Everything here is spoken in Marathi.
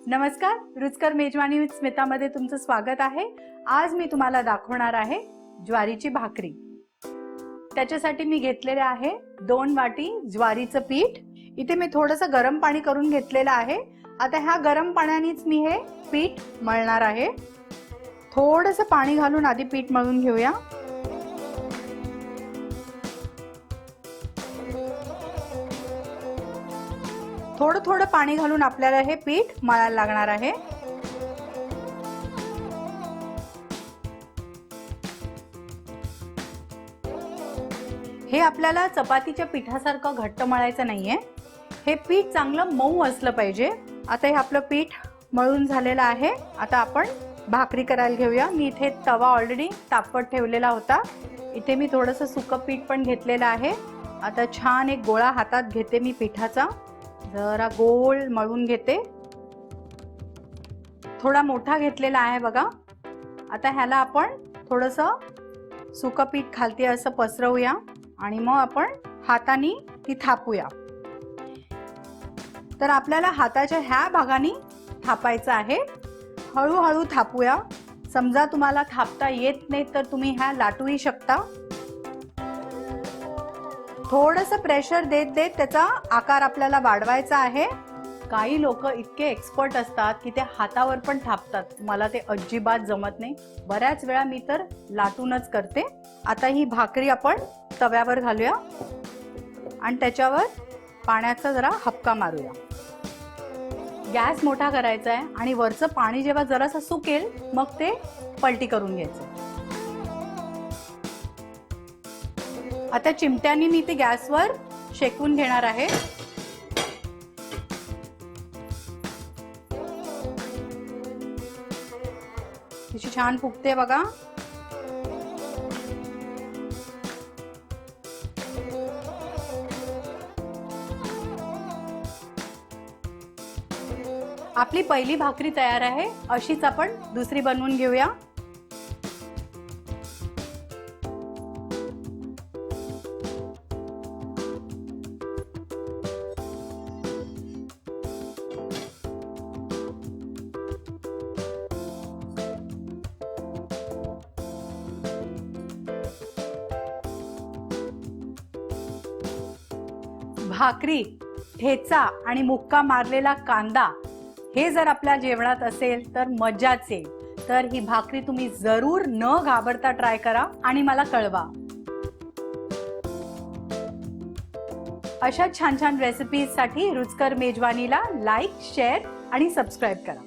नमस्कार, रुचकर मेजवानी विथ स्मितामध्ये तुमचं स्वागत आहे। आज मी तुम्हाला दाखवणार आहे ज्वारीची भाकरी। त्याच्यासाठी मी घेतलेले आहे 2 वाटी ज्वारीचं पीठ। इथे मी थोडंसं गरम पाणी करून घेतलेलं आहे। आता ह्या गरम पाण्यानेच मी हे पीठ मळणार आहे। थोडंसं पाणी घालून आधी पीठ मळून घेऊया। थोडं थोडं पाणी घालून आपल्याला हे पीठ मळायला लागणार आहे। हे आपल्याला चपातीच्या पिठासारखं घट्ट मळायचं नाहीये। हे पीठ चांगलं मऊ असलं पाहिजे। आता हे आपलं पीठ मळून झालेलं आहे। आता आपण भाकरी करायला घेऊया। मी इथे तवा ऑलरेडी तापवत ठेवलेला होता। इथे मी थोडंसं सुकं पीठ पण घेतलेलं आहे। आता छान एक गोळा हातात घेते मी पिठाचा, जरा गोल मळून घेते। थोडा मोठा घेतलेला आहे बघा। आता ह्याला आपण थोडंसं सुकं पीठ खालती असं पसरवूया आणि मग आपण हाताने ती थापूया। तर आपल्याला हाताच्या ह्या भागाने थापायचं आहे। हळूहळू थापूया। समजा तुम्हाला थापता येत नाही तर तुम्ही ह्या लाटूही शकता। थोडंसं प्रेशर देत देत त्याचा आकार आपल्याला वाढवायचा आहे। काही लोक इतके एक्सपर्ट असतात की ते हातावर पण थापतात। मला ते अजिबात जमत नाही। बऱ्याच वेळा मी तर लाटूनच करते। आता ही भाकरी आपण तव्यावर घालूया आणि त्याच्यावर पाण्याचा जरा हपका मारूया। गॅस मोठा करायचा आहे आणि वरचं पाणी जेव्हा जरासं सुकेल मग ते पलटी करून घ्यायचं। आता चिमट्याने मी ते गॅसवर शेकून घेणार आहे। तिची छान फुगते बघा। आपली पहिली भाकरी तयार आहे। अशीच आपण दुसरी बनवून घेऊया। भाकरी, ठेचा आणि मुक्का मारलेला कांदा हे जर आपल्या जेवणात असेल तर मजाच येईल। तर ही भाकरी तुम्ही जरूर न घाबरता ट्राय करा आणि मला कळवा। अशा छान छान रेसिपीज साठी रुचकर मेजवानीला लाईक, शेअर आणि सबस्क्राइब करा।